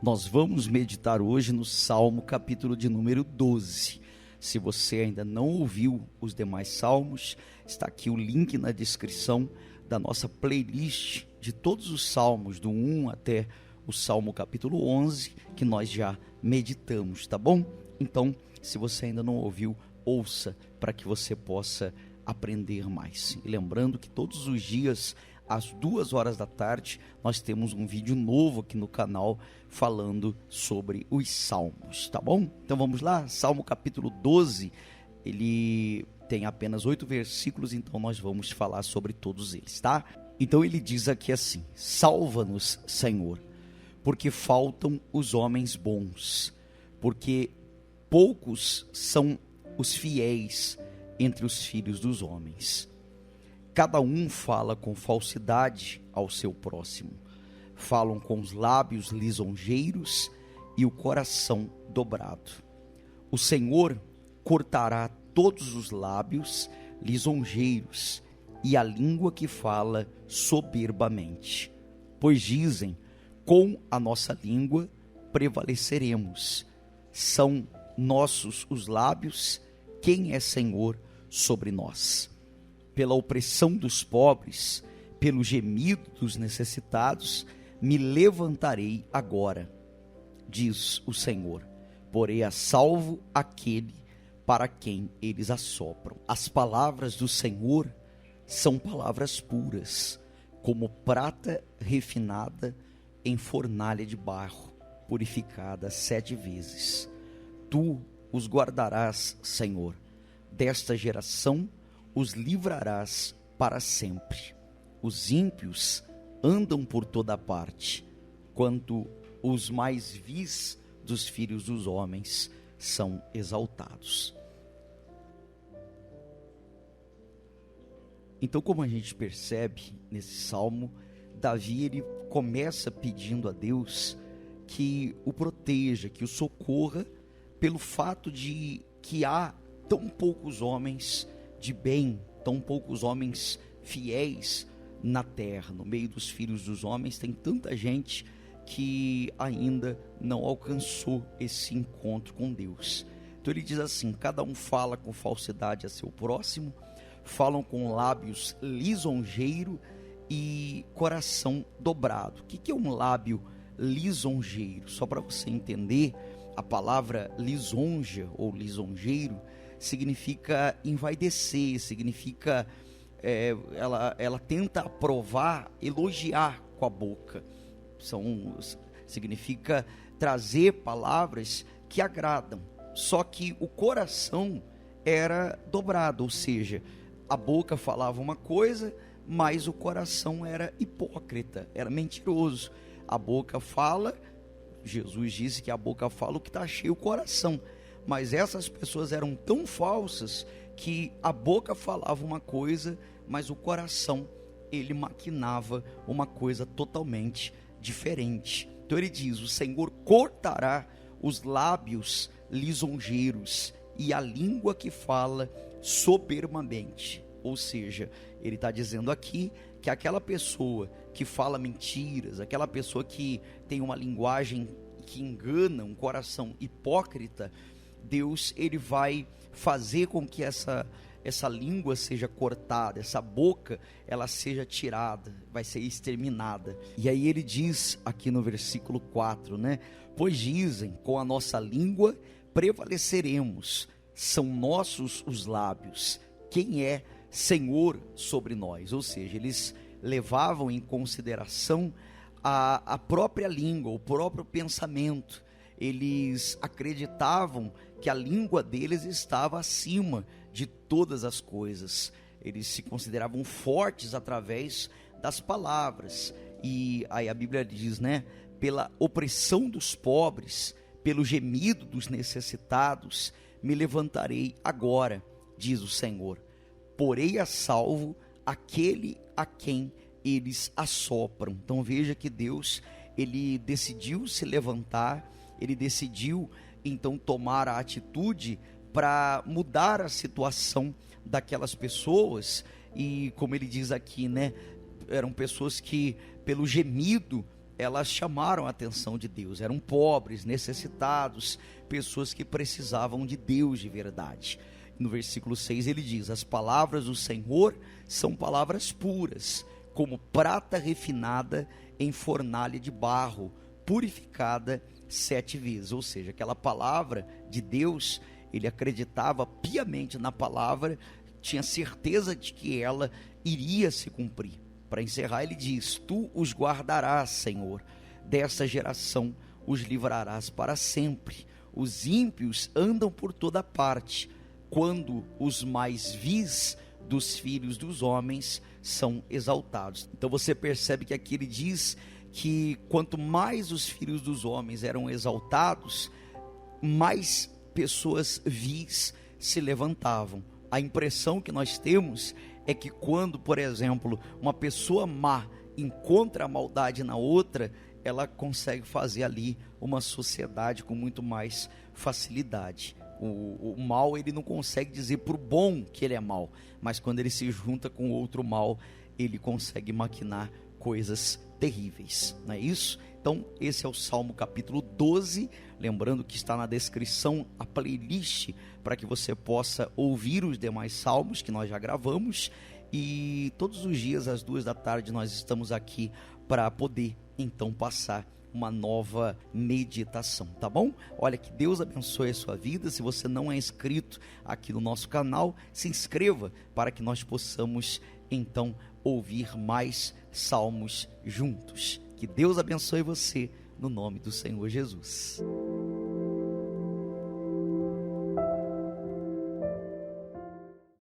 Nós vamos meditar hoje no Salmo capítulo de número 12. Se você ainda não ouviu os demais salmos, está aqui o link na descrição da nossa playlist de todos os salmos, do 1 até o Salmo capítulo 11, que nós já meditamos, tá bom? Então, se você ainda não ouviu, ouça para que você possa aprender mais. E lembrando que todos os dias, às 2h da tarde, nós temos um vídeo novo aqui no canal falando sobre os salmos, tá bom? Então vamos lá, Salmo capítulo 12, ele tem apenas 8 versículos, então nós vamos falar sobre todos eles, tá? Então ele diz aqui assim: salva-nos, Senhor, porque faltam os homens bons, porque poucos são os fiéis entre os filhos dos homens. Cada um fala com falsidade ao seu próximo. Falam com os lábios lisonjeiros e o coração dobrado. O Senhor cortará todos os lábios lisonjeiros e a língua que fala soberbamente. Pois dizem, com a nossa língua prevaleceremos. São nossos os lábios, quem é Senhor sobre nós? Pela opressão dos pobres, pelo gemido dos necessitados, me levantarei agora, diz o Senhor. Porei a salvo aquele para quem eles assopram. As palavras do Senhor são palavras puras, como prata refinada em fornalha de barro, purificada 7 vezes. Tu os guardarás, Senhor, desta geração os livrarás para sempre. Os ímpios andam por toda parte, quanto os mais vis dos filhos dos homens são exaltados. Então, como a gente percebe nesse salmo, Davi ele começa pedindo a Deus que o proteja, que o socorra, pelo fato de que há tão poucos homens de bem, tão poucos homens fiéis na terra. No meio dos filhos dos homens tem tanta gente que ainda não alcançou esse encontro com Deus. Então ele diz assim: cada um fala com falsidade a seu próximo, falam com lábios lisonjeiro e coração dobrado. O que é um lábio lisonjeiro? Só para você entender, a palavra lisonja ou lisonjeiro significa envaidecer, significa ela tenta aprovar, elogiar com a boca. Significa trazer palavras que agradam. Só que o coração era dobrado, ou seja, a boca falava uma coisa, mas o coração era hipócrita, era mentiroso. A boca fala, Jesus disse que a boca fala o que está cheio o coração. Mas essas pessoas eram tão falsas que a boca falava uma coisa, mas o coração, ele maquinava uma coisa totalmente diferente. Então ele diz: o Senhor cortará os lábios lisonjeiros e a língua que fala soberbamente. Ou seja, ele está dizendo aqui que aquela pessoa que fala mentiras, aquela pessoa que tem uma linguagem que engana, um coração hipócrita, Deus ele vai fazer com que essa língua seja cortada, essa boca ela seja tirada, vai ser exterminada. E aí ele diz aqui no versículo 4, né? Pois dizem, com a nossa língua prevaleceremos, são nossos os lábios, quem é Senhor sobre nós? Ou seja, eles levavam em consideração a própria língua, o próprio pensamento. Eles acreditavam que a língua deles estava acima de todas as coisas. Eles se consideravam fortes através das palavras. E aí a Bíblia diz, né? Pela opressão dos pobres, pelo gemido dos necessitados, me levantarei agora, diz o Senhor. Porei a salvo aquele a quem eles assopram. Então veja que Deus, ele decidiu se levantar, ele decidiu então tomar a atitude para mudar a situação daquelas pessoas. E como ele diz aqui, né, eram pessoas que pelo gemido elas chamaram a atenção de Deus. Eram pobres, necessitados, pessoas que precisavam de Deus de verdade. No versículo 6 ele diz: as palavras do Senhor são palavras puras, como prata refinada em fornalha de barro, purificada 7 vezes. Ou seja, aquela palavra de Deus, ele acreditava piamente na palavra, tinha certeza de que ela iria se cumprir. Para encerrar, ele diz: tu os guardarás, Senhor, dessa geração os livrarás para sempre. Os ímpios andam por toda parte, quando os mais vis dos filhos dos homens são exaltados. Então você percebe que aqui ele diz que quanto mais os filhos dos homens eram exaltados, mais pessoas vis se levantavam. A impressão que nós temos é que quando, por exemplo, uma pessoa má encontra a maldade na outra, ela consegue fazer ali uma sociedade com muito mais facilidade. O mal, ele não consegue dizer para o bom que ele é mal, mas quando ele se junta com outro mal, ele consegue maquinar coisas terríveis, não é isso? Então esse é o Salmo capítulo 12, lembrando que está na descrição a playlist para que você possa ouvir os demais salmos que nós já gravamos, e todos os dias às 14h nós estamos aqui para poder então passar uma nova meditação, tá bom? Olha, que Deus abençoe a sua vida. Se você não é inscrito aqui no nosso canal, se inscreva para que nós possamos então ouvir mais salmos juntos. Que Deus abençoe você no nome do Senhor Jesus.